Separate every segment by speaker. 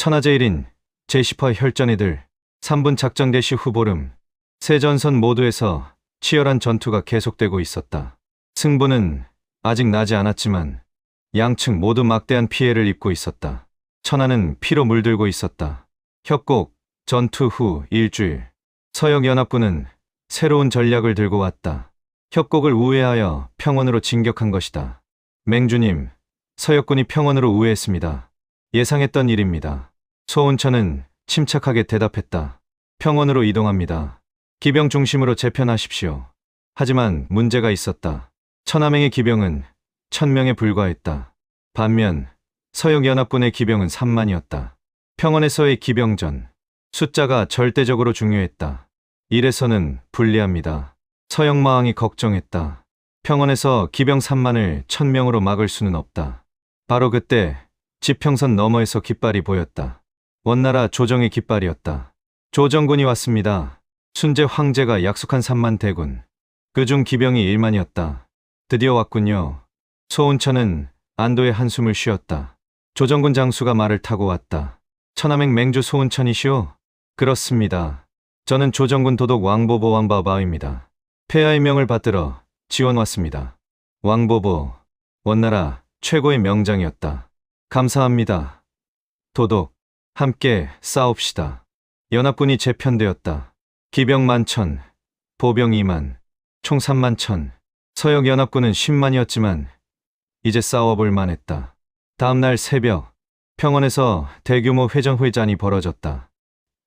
Speaker 1: 천하제 1인 제10화 혈전이들 3분 작전 개시 후 보름 세 전선 모두에서 치열한 전투가 계속되고 있었다. 승부는 아직 나지 않았지만 양측 모두 막대한 피해를 입고 있었다. 천하는 피로 물들고 있었다. 협곡 전투 후 일주일 서역연합군은 새로운 전략을 들고 왔다. 협곡을 우회하여 평원으로 진격한 것이다. 맹주님, 서역군이 평원으로 우회했습니다. 예상했던 일입니다. 소운천은 침착하게 대답했다. 평원으로 이동합니다. 기병 중심으로 재편하십시오. 하지만 문제가 있었다. 천하맹의 기병은 1000명에 불과했다. 반면 서역연합군의 기병은 3만이었다. 평원에서의 기병전, 숫자가 절대적으로 중요했다. 이래서는 불리합니다. 서역마왕이 걱정했다. 평원에서 기병 3만을 1000명으로 막을 수는 없다. 바로 그때 지평선 너머에서 깃발이 보였다. 원나라 조정의 깃발이었다. 조정군이 왔습니다. 순제 황제가 약속한 3만 대군. 그중 기병이 1만이었다. 드디어 왔군요. 소운천은 안도의 한숨을 쉬었다. 조정군 장수가 말을 타고 왔다. 천하맹 맹주 소운천이시오? 그렇습니다. 저는 조정군 도독 왕보보 왕바바입니다. 폐하의 명을 받들어 지원 왔습니다. 왕보보, 원나라 최고의 명장이었다. 감사합니다. 도독, 함께 싸웁시다. 연합군이 재편되었다. 기병 10,000, 보병 2만, 총 3만 1,000. 서역 연합군은 10만이었지만 이제 싸워볼 만했다. 다음날 새벽, 평원에서 대규모 회전회전이 벌어졌다.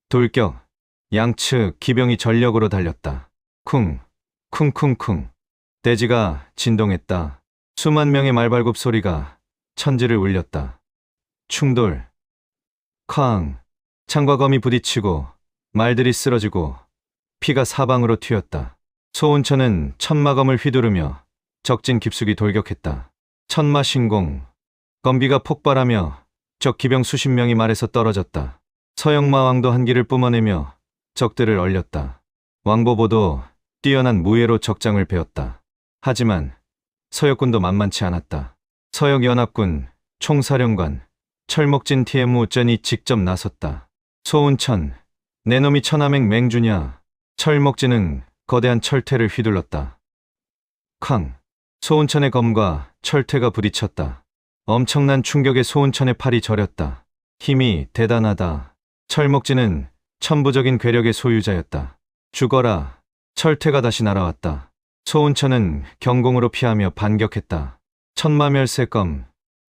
Speaker 1: 돌격, 양측 기병이 전력으로 달렸다. 쿵, 쿵쿵쿵. 대지가 진동했다. 수만 명의 말발굽 소리가 천지를 울렸다. 충돌, 쾅. 창과 검이 부딪히고 말들이 쓰러지고 피가 사방으로 튀었다. 소운천은 천마검을 휘두르며 적진 깊숙이 돌격했다. 천마신공, 검비가 폭발하며 적 기병 수십 명이 말에서 떨어졌다. 서역마왕도 한기를 뿜어내며 적들을 얼렸다. 왕보보도 뛰어난 무예로 적장을 베었다. 하지만 서역군도 만만치 않았다. 서역연합군 총사령관 철목진 TM우전이 직접 나섰다. 소운천, 내 놈이 천하맹 맹주냐? 철목진은 거대한 철퇴를 휘둘렀다. 쾅! 소운천의 검과 철퇴가 부딪혔다. 엄청난 충격에 소운천의 팔이 저렸다. 힘이 대단하다. 철목진은 천부적인 괴력의 소유자였다. 죽어라. 철퇴가 다시 날아왔다. 소운천은 경공으로 피하며 반격했다. 천마멸세검,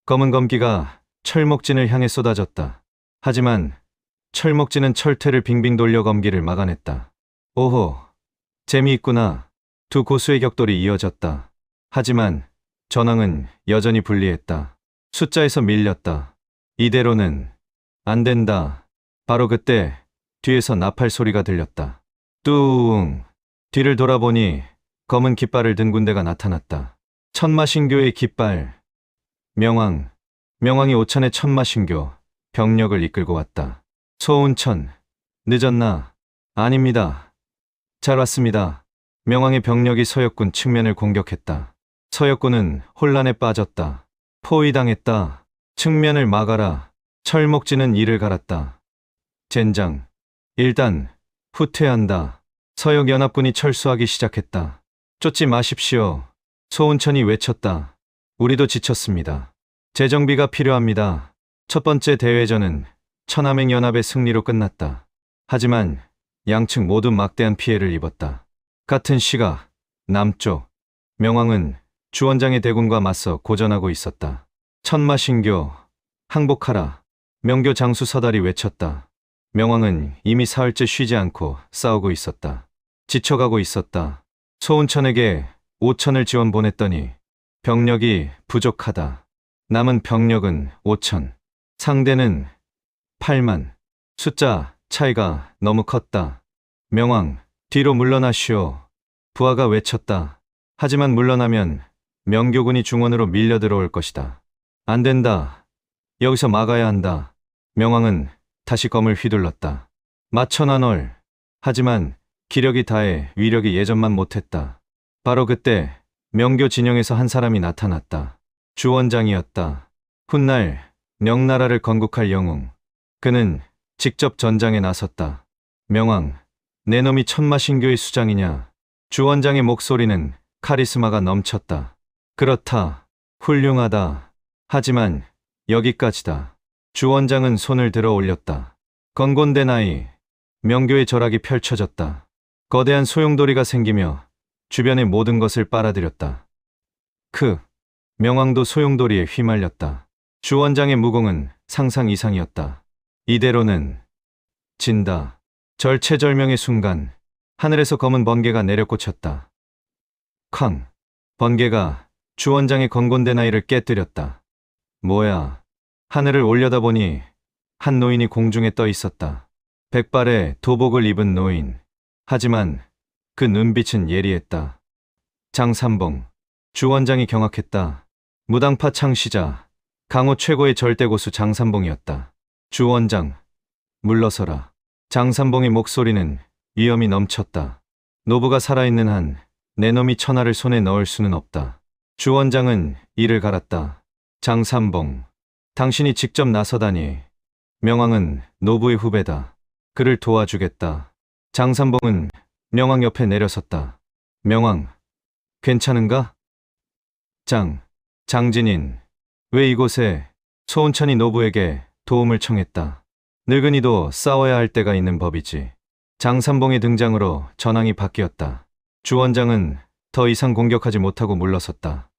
Speaker 1: 검은 검기가 철목진을 향해 쏟아졌다. 하지만 철목진은 철퇴를 빙빙 돌려 검기를 막아냈다. 오호, 재미있구나. 두 고수의 격돌이 이어졌다. 하지만 전황은 여전히 불리했다. 숫자에서 밀렸다. 이대로는 안 된다. 바로 그때 뒤에서 나팔 소리가 들렸다. 뚜웅. 뒤를 돌아보니 검은 깃발을 든 군대가 나타났다. 천마신교의 깃발. 명왕이 오천의 천마신교 병력을 이끌고 왔다. 소운천, 늦었나? 아닙니다. 잘 왔습니다. 명왕의 병력이 서역군 측면을 공격했다. 서역군은 혼란에 빠졌다. 포위당했다. 측면을 막아라. 철목진은 이를 갈았다. 젠장. 일단 후퇴한다. 서역연합군이 철수하기 시작했다. 쫓지 마십시오. 소운천이 외쳤다. 우리도 지쳤습니다. 재정비가 필요합니다. 첫 번째 대회전은 천하맹 연합의 승리로 끝났다. 하지만 양측 모두 막대한 피해를 입었다. 같은 시각 남쪽 명왕은 주원장의 대군과 맞서 고전하고 있었다. 천마신교 항복하라. 명교 장수 서달이 외쳤다. 명왕은 이미 사흘째 쉬지 않고 싸우고 있었다. 지쳐가고 있었다. 소운천에게 5천을 지원 보냈더니 병력이 부족하다. 남은 병력은 5천. 상대는 8만. 숫자 차이가 너무 컸다. 명왕, 뒤로 물러나시오. 부하가 외쳤다. 하지만 물러나면 명교군이 중원으로 밀려 들어올 것이다. 안 된다. 여기서 막아야 한다. 명왕은 다시 검을 휘둘렀다. 마천하널. 하지만 기력이 다해 위력이 예전만 못했다. 바로 그때 명교 진영에서 한 사람이 나타났다. 주원장이었다. 훗날 명나라를 건국할 영웅. 그는 직접 전장에 나섰다. 명왕, 내 놈이 천마신교의 수장이냐? 주 원장의 목소리는 카리스마가 넘쳤다. 그렇다. 훌륭하다. 하지만 여기까지다. 주 원장은 손을 들어 올렸다. 건곤대 나이, 명교의 절악이 펼쳐졌다. 거대한 소용돌이가 생기며 주변의 모든 것을 빨아들였다. 명왕도 소용돌이에 휘말렸다. 주 원장의 무공은 상상 이상이었다. 이대로는 진다. 절체절명의 순간 하늘에서 검은 번개가 내려꽂혔다. 쾅! 번개가 주 원장의 건곤대 나이를 깨뜨렸다. 뭐야? 하늘을 올려다보니 한 노인이 공중에 떠 있었다. 백발의 도복을 입은 노인. 하지만 그 눈빛은 예리했다. 장삼봉. 주 원장이 경악했다. 무당파 창시자, 강호 최고의 절대고수 장삼봉이었다. 주 원장, 물러서라. 장삼봉의 목소리는 위험이 넘쳤다. 노부가 살아있는 한 내 놈이 천하를 손에 넣을 수는 없다. 주 원장은 이를 갈았다. 장삼봉, 당신이 직접 나서다니. 명왕은 노부의 후배다. 그를 도와주겠다. 장삼봉은 명왕 옆에 내려섰다. 명왕, 괜찮은가? 장진인, 왜 이곳에? 소운천이 노부에게 도움을 청했다. 늙은이도 싸워야 할 때가 있는 법이지. 장삼봉의 등장으로 전황이 바뀌었다. 주 원장은 더 이상 공격하지 못하고 물러섰다.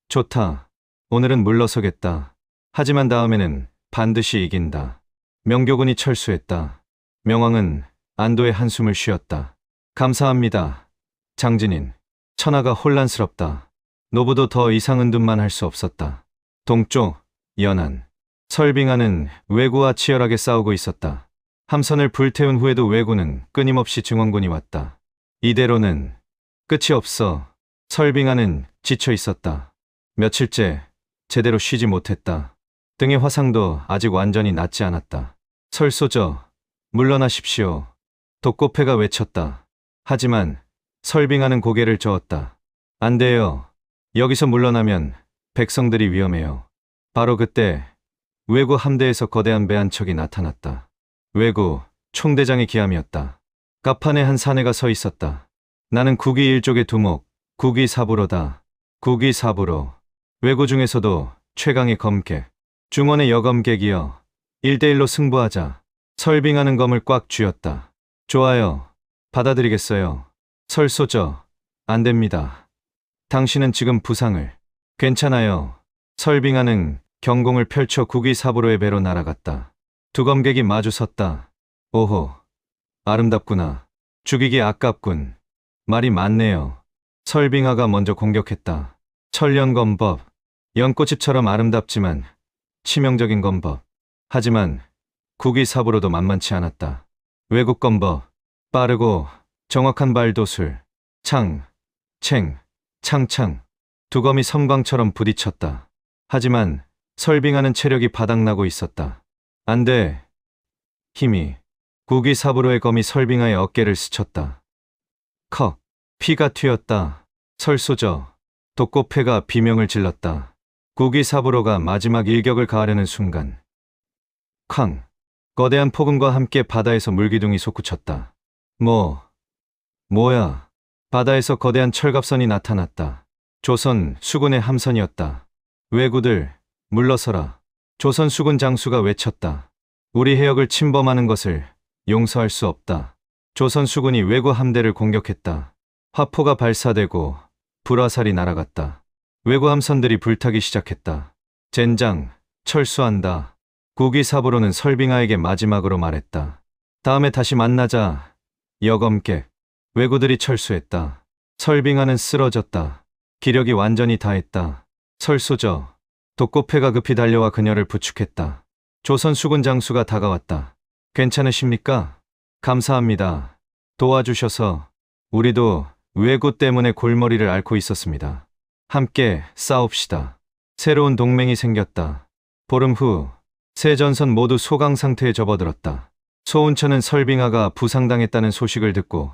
Speaker 1: 좋다. 오늘은 물러서겠다. 하지만 다음에는 반드시 이긴다. 명교군이 철수했다. 명왕은 안도의 한숨을 쉬었다. 감사합니다. 장진인. 천하가 혼란스럽다. 노부도 더 이상 은둔만 할 수 없었다. 동쪽, 연안. 설빙하는 왜구와 치열하게 싸우고 있었다. 함선을 불태운 후에도 왜구는 끊임없이 증원군이 왔다. 이대로는 끝이 없어. 설빙하는 지쳐 있었다. 며칠째 제대로 쉬지 못했다. 등의 화상도 아직 완전히 낫지 않았다. 설소저, 물러나십시오. 독고패가 외쳤다. 하지만 설빙하는 고개를 저었다. 안 돼요. 여기서 물러나면 백성들이 위험해요. 바로 그때 왜구 함대에서 거대한 배 한 척이 나타났다. 왜구 총대장의 기함이었다. 갑판에 한 사내가 서 있었다. 나는 국위 일족의 두목, 국위 사부로다. 국위 사부로. 왜구 중에서도 최강의 검객. 중원의 여검객이여. 1대1로 승부하자. 설빙하는 검을 꽉 쥐었다. 좋아요. 받아들이겠어요. 설소저, 안 됩니다. 당신은 지금 부상을. 괜찮아요. 설빙하는 경공을 펼쳐 국위 사부로의 배로 날아갔다. 두 검객이 마주 섰다. 오호, 아름답구나. 죽이기 아깝군. 말이 많네요. 설빙하가 먼저 공격했다. 천련검법. 연꽃잎처럼 아름답지만 치명적인 검법. 하지만 국위 사부로도 만만치 않았다. 왜국검법. 빠르고 정확한 발도술. 창, 챙, 창창. 두 검이 섬광처럼 부딪혔다. 하지만 설빙하는 체력이 바닥나고 있었다. 안 돼. 힘이. 국위 사부로의 검이 설빙하의 어깨를 스쳤다. 컥. 피가 튀었다. 설소저. 독고패가 비명을 질렀다. 국위 사부로가 마지막 일격을 가하려는 순간. 쾅. 거대한 폭음과 함께 바다에서 물기둥이 솟구쳤다. 뭐야. 바다에서 거대한 철갑선이 나타났다. 조선 수군의 함선이었다. 왜구들, 물러서라. 조선 수군 장수가 외쳤다. 우리 해역을 침범하는 것을 용서할 수 없다. 조선 수군이 왜구 함대를 공격했다. 화포가 발사되고 불화살이 날아갔다. 왜구 함선들이 불타기 시작했다. 젠장, 철수한다. 국위 사부로는 설빙하에게 마지막으로 말했다. 다음에 다시 만나자. 여검객. 왜구들이 철수했다. 설빙하는 쓰러졌다. 기력이 완전히 다했다. 설소저. 독고패가 급히 달려와 그녀를 부축했다. 조선 수군 장수가 다가왔다. 괜찮으십니까? 감사합니다. 도와주셔서. 우리도 왜구 때문에 골머리를 앓고 있었습니다. 함께 싸웁시다. 새로운 동맹이 생겼다. 보름 후 세 전선 모두 소강 상태에 접어들었다. 소운천은 설빙하가 부상당했다는 소식을 듣고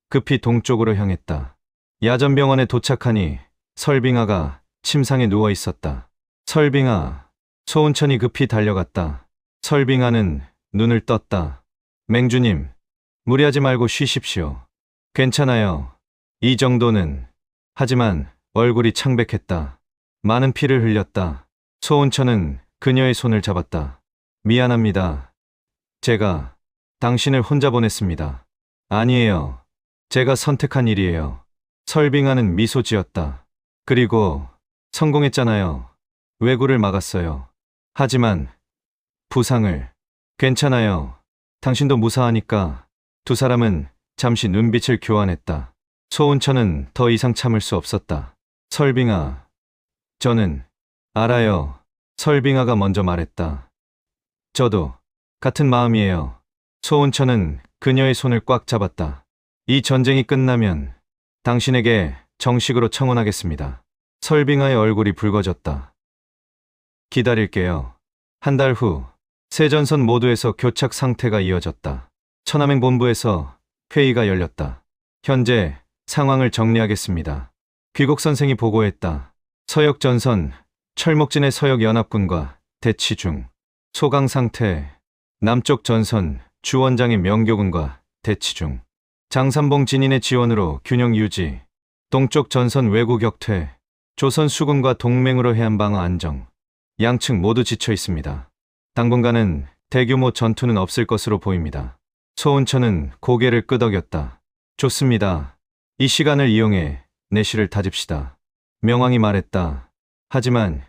Speaker 1: 급히 동쪽으로 향했다. 야전병원에 도착하니 설빙하가 침상에 누워 있었다. 설빙하. 소운천이 급히 달려갔다. 설빙하는 눈을 떴다. 맹주님, 무리하지 말고 쉬십시오. 괜찮아요. 이 정도는. 하지만 얼굴이 창백했다. 많은 피를 흘렸다. 소은천은 그녀의 손을 잡았다. 미안합니다. 제가 당신을 혼자 보냈습니다. 아니에요. 제가 선택한 일이에요. 설빙하는 미소 지었다. 그리고 성공했잖아요. 왜구를 막았어요. 하지만 부상을. 괜찮아요. 당신도 무사하니까. 두 사람은 잠시 눈빛을 교환했다. 소은천은 더 이상 참을 수 없었다. 설빙아, 저는 알아요. 설빙아가 먼저 말했다. 저도 같은 마음이에요. 소은천은 그녀의 손을 꽉 잡았다. 이 전쟁이 끝나면 당신에게 정식으로 청혼하겠습니다. 설빙아의 얼굴이 붉어졌다. 기다릴게요. 한 달 후, 세 전선 모두에서 교착 상태가 이어졌다. 천함행 본부에서 회의가 열렸다. 현재 상황을 정리하겠습니다. 귀국 선생이 보고했다. 서역 전선, 철목진의 서역 연합군과 대치 중. 소강 상태, 남쪽 전선, 주원장의 명교군과 대치 중. 장삼봉 진인의 지원으로 균형 유지. 동쪽 전선 왜구 격퇴, 조선 수군과 동맹으로 해안 방어 안정. 양측 모두 지쳐 있습니다. 당분간은 대규모 전투는 없을 것으로 보입니다. 소은천은 고개를 끄덕였다. 좋습니다. 이 시간을 이용해 내실을 다집시다. 명왕이 말했다. 하지만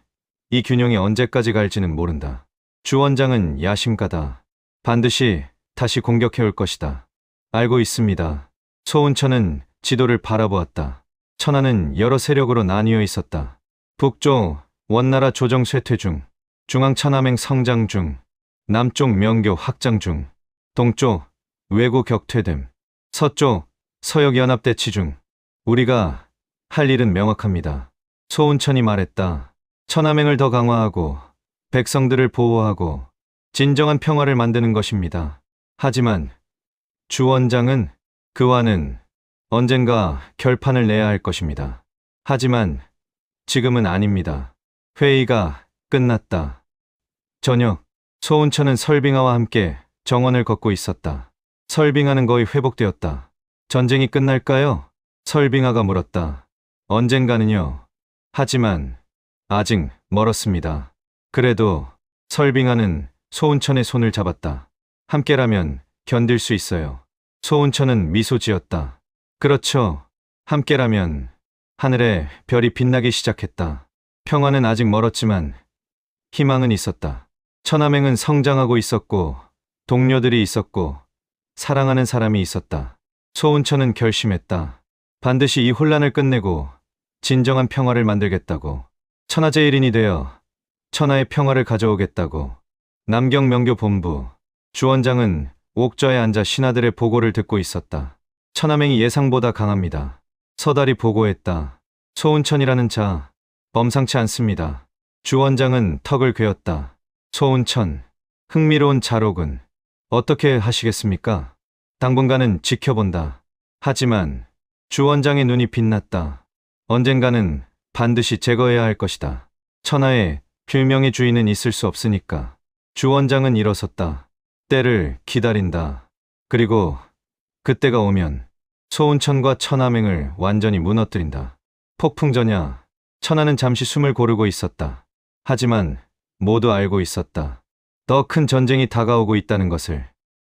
Speaker 1: 이 균형이 언제까지 갈지는 모른다. 주원장은 야심가다. 반드시 다시 공격해 올 것이다. 알고 있습니다. 소은천은 지도를 바라보았다. 천하는 여러 세력으로 나뉘어 있었다. 북쪽 원나라 조정 쇠퇴 중, 중앙 천함행 성장 중, 남쪽 명교 확장 중, 동쪽 왜구 격퇴됨, 서쪽 서역 연합 대치 중. 우리가 할 일은 명확합니다. 소은천이 말했다. 천함행을 더 강화하고 백성들을 보호하고 진정한 평화를 만드는 것입니다. 하지만 주원장은 그와는 언젠가 결판을 내야 할 것입니다. 하지만 지금은 아닙니다. 회의가 끝났다. 저녁, 소은천은 설빙아와 함께 정원을 걷고 있었다. 설빙아는 거의 회복되었다. 전쟁이 끝날까요? 설빙아가 물었다. 언젠가는요. 하지만 아직 멀었습니다. 그래도 설빙아는 소은천의 손을 잡았다. 함께라면 견딜 수 있어요. 소은천은 미소 지었다. 그렇죠. 함께라면. 하늘에 별이 빛나기 시작했다. 평화는 아직 멀었지만 희망은 있었다. 천함행은 성장하고 있었고 동료들이 있었고 사랑하는 사람이 있었다. 소은천은 결심했다. 반드시 이 혼란을 끝내고 진정한 평화를 만들겠다고. 천하제일인이 되어 천하의 평화를 가져오겠다고. 남경 명교 본부. 주원장은 옥좌에 앉아 신하들의 보고를 듣고 있었다. 천함행이 예상보다 강합니다. 서달이 보고했다. 소은천이라는 자 범상치 않습니다. 주원장은 턱을 괴었다. 소은천, 흥미로운 자로군. 어떻게 하시겠습니까? 당분간은 지켜본다. 하지만 주원장의 눈이 빛났다. 언젠가는 반드시 제거해야 할 것이다. 천하에 필명의 주인은 있을 수 없으니까. 주원장은 일어섰다. 때를 기다린다. 그리고 그때가 오면 소은천과 천함행을 완전히 무너뜨린다. 폭풍전야. 천하는 잠시 숨을 고르고 있었다. 하지만 모두 알고 있었다. 더 큰 전쟁이 다가오고 있다는 것을.